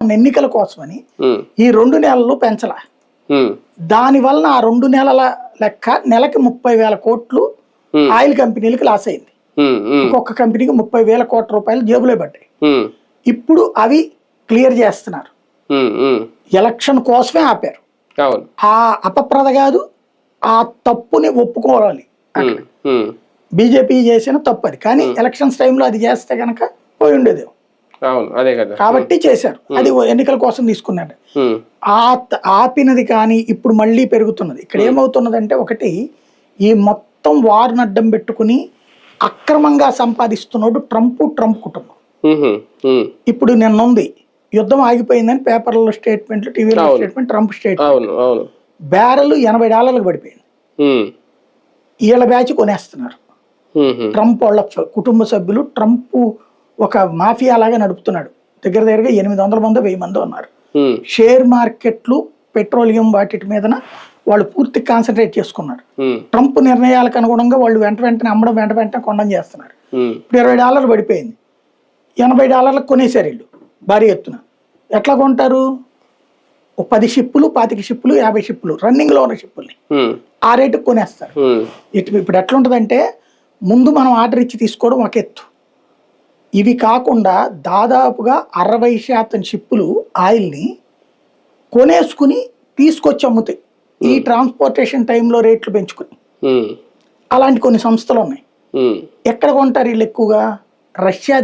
ఎన్నికల కోసమని ఉమ్, ఈ 2 నెలలు పెంచలా. ఉమ్, దాని వలన ఆ 2 నెలల లెక్క నెలకి 30,000 కోట్లు ఆయిల్ కంపెనీలకు లాస్ అయింది. ఉమ్, ఉమ్, ఒక్కొక్క కంపెనీకి 30,000 కోట్ల రూపాయలు జేబులో పడ్డాయి. ఉమ్, ఇప్పుడు అవి క్లియర్ చేస్తున్నారు. ఉమ్, ఉమ్, ఎలక్షన్ కోసమే ఆపారు. అవును. ఆ అపప్రద కాదు, ఆ తప్పుని ఒప్పుకోవాలి. ఉమ్, ఉమ్, బీజేపీ చేసిన తప్పు అది, కానీ ఎలక్షన్స్ టైంలో అది చేస్తే కనుక పోయి ఉండేది. అవును, అదే కదా. కాబట్టి చేశారు. అది ఎన్నికల కోసం తీసుకున్నారు. ఉమ్, ఆపినది కానీ ఇప్పుడు మళ్ళీ పెరుగుతున్నది. ఇక్కడ ఏమవుతున్నదంటే, ఒకటి ఈ మొత్తం వారిని అడ్డం పెట్టుకుని అక్రమంగా సంపాదిస్తున్నాడు ట్రంప్ కుటుంబం. ఉహు, ఉమ్, ఇప్పుడు నిన్నుంది యుద్ధం ఆగిపోయిందని పేపర్లో స్టేట్మెంట్లు, టీవీలో అవును. Statement, Trump statement. అవును, అవును. బ్యారెల్ $80 పడిపోయింది. ఉమ్, వీళ్ళ బ్యాచ్ కొనేస్తున్నారు. ఉహు, ట్రంప్ వాళ్ళ కుటుంబ సభ్యులు. ట్రంప్ ఒక మాఫియా లాగా నడుపుతున్నాడు. దగ్గరగా 800 మందో 1000 మందో ఉన్నారు. ఉమ్, షేర్ మార్కెట్లు, పెట్రోలియం వాటి మీదన వాళ్ళు పూర్తి కాన్సన్ట్రేట్ చేసుకున్నారు. ఉమ్, ట్రంప్ నిర్ణయాలకు అనుగుణంగా వాళ్ళు వెంటనే అమ్మడం, వెంటనే కొనడం చేస్తున్నారు. ఉమ్, ఇప్పుడు $20 పడిపోయింది. $80 కొనేసారు వీళ్ళు భారీ ఎత్తున. ఎట్లా కొంటారు? ఒక 10 షిప్పులు, 25 షిప్పులు, 50 షిప్పులు రన్నింగ్లో ఉన్న షిప్పుల్ని ఉమ్, ఆ రేటుకు కొనేస్తారు. ఉమ్, ఇప్పుడు ఎట్లా ఉంటుందంటే, ముందు మనం ఆర్డర్ ఇచ్చి తీసుకోవడం ఒక ఎత్తు. ఇవి కాకుండా దాదాపుగా 60% షిప్పులు ఆయిల్ని కొనేసుకుని తీసుకొచ్చి అమ్ముతాయి, ఈ ట్రాన్స్పోర్టేషన్ టైంలో రేట్లు పెంచుకుని. ఉమ్, అలాంటి కొన్ని సంస్థలు ఉన్నాయి. ఉమ్. ఎక్కడ కొంటారు వీళ్ళు ఎక్కువగా? రష్యా